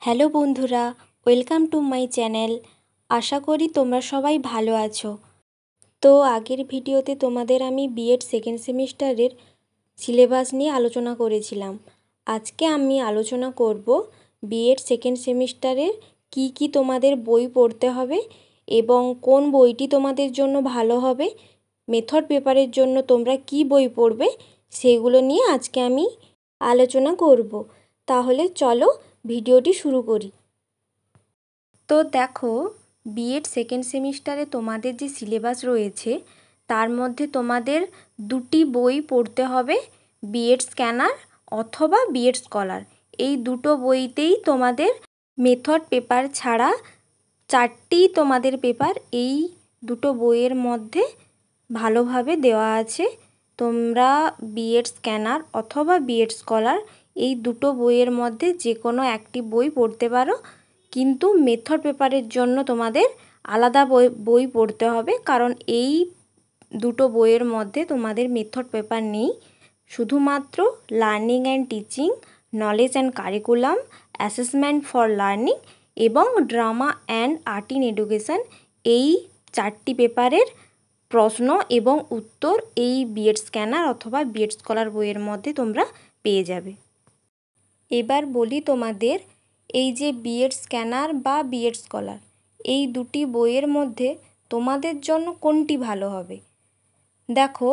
Hello বন্ধুরা, welcome to my channel. আশা করি তোমরা সবাই ভালো আছো। তো আগের ভিডিওতে তোমাদের আমি বিএড সেকেন্ড সেমিস্টারের সিলেবাস নিয়ে আলোচনা করেছিলাম। আজকে আমি আলোচনা করব বিএড সেকেন্ড সেমিস্টারের কি তোমাদের বই পড়তে হবে এবং কোন বইটি তোমাদের জন্য ভালো হবে, মেথড পেপারের জন্য তোমরা কি বই পড়বে সেগুলো নিয়ে আজকে আমি আলোচনা করব। তাহলে চলো ভিডিওটি শুরু করি। তো দেখো, বিএড সেকেন্ড সেমিস্টারে তোমাদের যে সিলেবাস রয়েছে তার মধ্যে তোমাদের দুটি বই পড়তে হবে, বিএড স্ক্যানার অথবা বিএড স্কলার। এই দুটো বইতেই তোমাদের মেথড পেপার ছাড়া চারটি তোমাদের পেপার এই দুটো বইয়ের মধ্যে ভালোভাবে দেওয়া আছে। তোমরা বিএড স্ক্যানার অথবা বিএড স্কলার এই দুটো বইয়ের মধ্যে যে কোনো একটি বই পড়তে পারো, কিন্তু মেথড পেপারের জন্য তোমাদের আলাদা বই পড়তে হবে, কারণ এই দুটো বইয়ের মধ্যে তোমাদের মেথড পেপার নেই। শুধুমাত্র learning and teaching, knowledge and curriculum, assessment for learning এবং drama and art in education, এই চারটি পেপারের প্রশ্ন এবং উত্তর এই বিএড স্ক্যানার অথবা বিএড স্কলার বইয়ের মধ্যে তোমরা পেয়ে যাবে। এবার বলি তোমাদের, এই যে বিএড স্ক্যানার বা বিএড স্কলার এই দুটি বইয়ের মধ্যে তোমাদের জন্য কোনটি ভালো হবে। দেখো,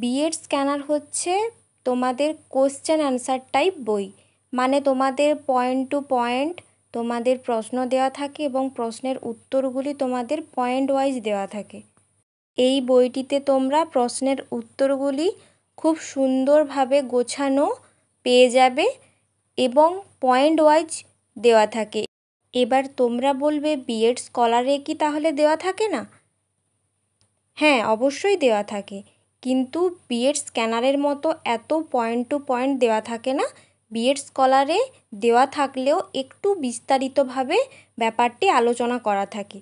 বিএড স্ক্যানার হচ্ছে তোমাদের কোশ্চেন অ্যান্সার টাইপ বই, মানে তোমাদের পয়েন্ট টু পয়েন্ট তোমাদের প্রশ্ন দেওয়া থাকে এবং প্রশ্নের উত্তরগুলি তোমাদের পয়েন্ট ওয়াইজ দেওয়া থাকে। এই বইটিতে তোমরা প্রশ্নের উত্তরগুলি খুব সুন্দরভাবে গোছানো পেয়ে যাবে এবং পয়েন্ট ওয়াইজ দেওয়া থাকে। এবার তোমরা বলবে বিএড স্কলারে কি তাহলে দেওয়া থাকে না? হ্যাঁ, অবশ্যই দেওয়া থাকে, কিন্তু বিএড স্ক্যানারের মতো এত পয়েন্ট টু পয়েন্ট দেওয়া থাকে না। বিএড স্কলারে দেওয়া থাকলেও একটু বিস্তারিতভাবে ব্যাপারটি আলোচনা করা থাকে।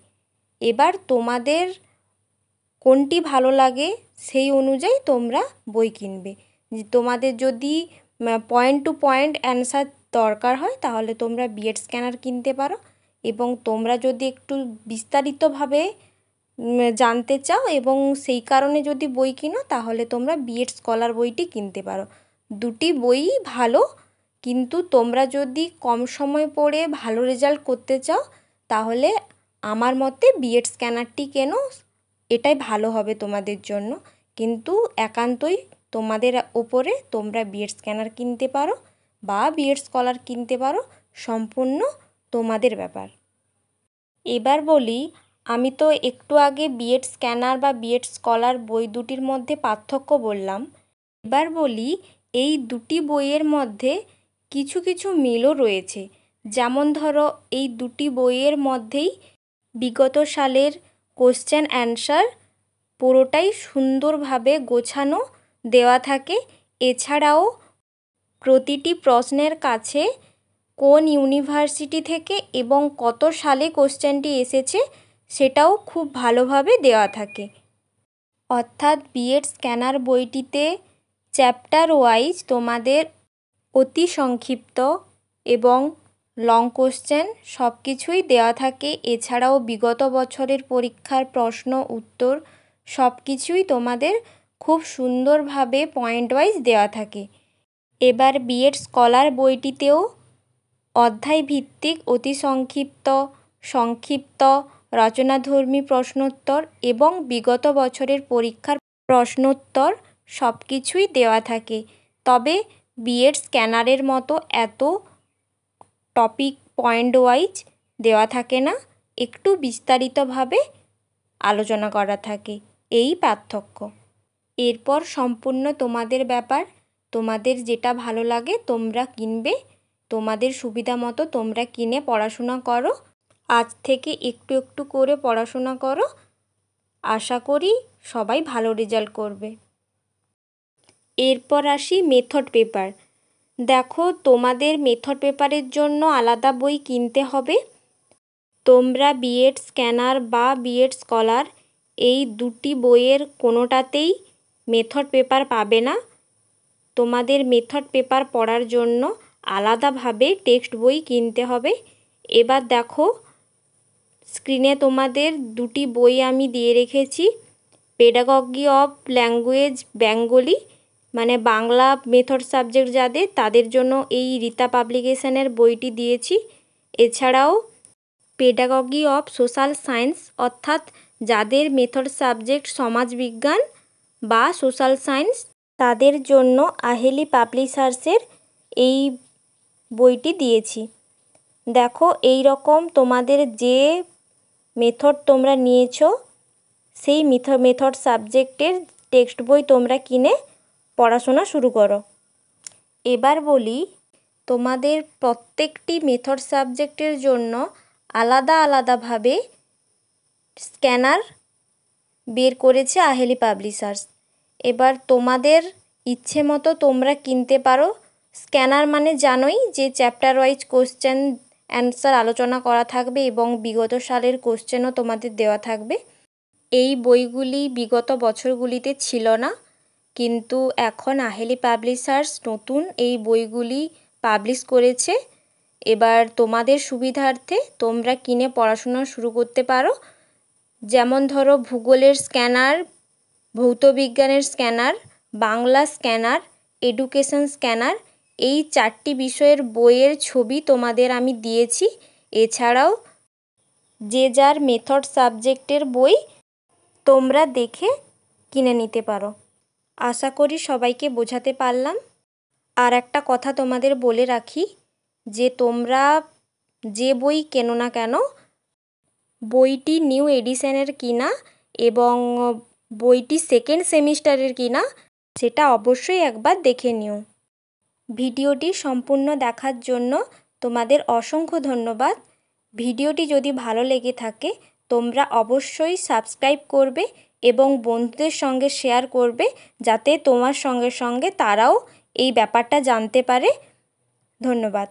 এবার তোমাদের কোনটি ভালো লাগে সেই অনুযায়ী তোমরা বই কিনবে। তোমাদের যদি পয়েন্ট টু পয়েন্ট অ্যান্সার দরকার হয় তাহলে তোমরা বিএড স্ক্যানার কিনতে পারো, এবং তোমরা যদি একটু বিস্তারিতভাবে জানতে চাও এবং সেই কারণে যদি বই কিনো তাহলে তোমরা বিএড স্কলার বইটি কিনতে পারো। দুটি বইই ভালো, কিন্তু তোমরা যদি কম সময় পড়ে ভালো রেজাল্ট করতে চাও তাহলে আমার মতে বিএড স্ক্যানারটি কেনো, এটাই ভালো হবে তোমাদের জন্য। কিন্তু একান্তই তোমাদের ওপরে, তোমরা বিএড স্ক্যানার কিনতে পারো বা বিএড স্কলার কিনতে পারো, সম্পূর্ণ তোমাদের ব্যাপার। এবার বলি, আমি তো একটু আগে বিএড স্ক্যানার বা বিএড স্কলার বই দুটির মধ্যে পার্থক্য বললাম। এবার বলি, এই দুটি বইয়ের মধ্যে কিছু কিছু মিলও রয়েছে। যেমন ধরো, এই দুটি বইয়ের মধ্যেই বিগত সালের কোশ্চেন অ্যান্সার পুরোটাই সুন্দরভাবে গোছানো দেওয়া থাকে। এছাড়াও প্রতিটি প্রশ্নের কাছে কোন ইউনিভার্সিটি থেকে এবং কত সালে কোশ্চেনটি এসেছে সেটাও খুব ভালোভাবে দেওয়া থাকে। অর্থাৎ বিএড স্ক্যানার বইটিতে চ্যাপ্টার ওয়াইজ তোমাদের অতি সংক্ষিপ্ত এবং লং কোশ্চেন সব কিছুই দেওয়া থাকে। এছাড়াও বিগত বছরের পরীক্ষার প্রশ্ন উত্তর সব কিছুই তোমাদের খুব সুন্দরভাবে পয়েন্ট ওয়াইজ দেওয়া থাকে। এবার বিএড স্কলার বইটিতেও অধ্যায় ভিত্তিক অতি সংক্ষিপ্ত, সংক্ষিপ্ত, রচনাধর্মী প্রশ্নোত্তর এবং বিগত বছরের পরীক্ষার প্রশ্নোত্তর সব কিছুই দেওয়া থাকে। তবে বিএড স্ক্যানারের মতো এত টপিক পয়েন্ট ওয়াইজ দেওয়া থাকে না, একটু বিস্তারিতভাবে আলোচনা করা থাকে, এই পার্থক্য। এরপর সম্পূর্ণ তোমাদের ব্যাপার, তোমাদের যেটা ভালো লাগে তোমরা কিনবে, তোমাদের সুবিধা মতো তোমরা কিনে পড়াশোনা করো। আজ থেকে একটু একটু করে পড়াশোনা করো, আশা করি সবাই ভালো রেজাল্ট করবে। এরপর আসি মেথড পেপার। দেখো, তোমাদের মেথড পেপারের জন্য আলাদা বই কিনতে হবে। তোমরা বিএড স্ক্যানার বা বিএড স্কলার এই দুটি বইয়ের কোনোটাতেই মেথড পেপার পাবে না। তোমাদের মেথড পেপার পড়ার জন্য আলাদাভাবে টেক্সট বই কিনতে হবে। এবার দেখো স্ক্রিনে তোমাদের দুটি বই আমি দিয়ে রেখেছি। পেডাগগি অফ ল্যাঙ্গুয়েজ বেঙ্গলি, মানে বাংলা মেথড সাবজেক্ট যাদের, তাদের জন্য এই রীতা পাবলিকেশনের বইটি দিয়েছি। এছাড়াও পেডাগগি অফ সোশ্যাল সায়েন্স, অর্থাৎ যাদের মেথড সাবজেক্ট সমাজবিজ্ঞান বা সোশ্যাল সায়েন্স, তাদের জন্য আহেলি পাবলিশার্সের এই বইটি দিয়েছি। দেখো এই রকম তোমাদের যে মেথড তোমরা নিয়েছো সেই মেথড সাবজেক্টের টেক্সট বই তোমরা কিনে পড়াশোনা শুরু করো। এবার বলি, তোমাদের প্রত্যেকটি মেথড সাবজেক্টের জন্য আলাদা আলাদাভাবে স্ক্যানার বের করেছে আহেলি পাবলিশার্স। এবার তোমাদের ইচ্ছে মতো তোমরা কিনতে পারো। স্ক্যানার মানে জানোই যে চ্যাপ্টার ওয়াইজ কোশ্চেন অ্যান্সার আলোচনা করা থাকবে এবং বিগত সালের কোশ্চেনও তোমাদের দেওয়া থাকবে। এই বইগুলি বিগত বছরগুলিতে ছিল না, কিন্তু এখন আহেলি পাবলিশার্স নতুন এই বইগুলি পাবলিশ করেছে। এবার তোমাদের সুবিধার্থে তোমরা কিনে পড়াশোনা শুরু করতে পারো। যেমন ধরো ভূগোলের স্ক্যানার, ভৌতবিজ্ঞানের scanner, Bangla scanner, education scanner, এই 4টি বিষয়ের বইয়ের ছবি তোমাদের আমি দিয়েছি। এছাড়াও যে যার মেথড সাবজেক্টের বই তোমরা দেখে কিনে নিতে পারো। আশা করি সবাইকে বোঝাতে পারলাম। আর একটা কথা তোমাদের বলে রাখি, যে তোমরা যে বই কেনো না কেন, বইটি নিউ এডিশনের কিনা এবং বইটি সেকেন্ড সেমিস্টারের কিনা সেটা অবশ্যই একবার দেখে নিও। ভিডিওটি সম্পূর্ণ দেখার জন্য তোমাদের অসংখ্য ধন্যবাদ। ভিডিওটি যদি ভালো লেগে থাকে তোমরা অবশ্যই সাবস্ক্রাইব করবে এবং বন্ধুদের সঙ্গে শেয়ার করবে, যাতে তোমার সঙ্গে সঙ্গে তারাও এই ব্যাপারটা জানতে পারে। ধন্যবাদ।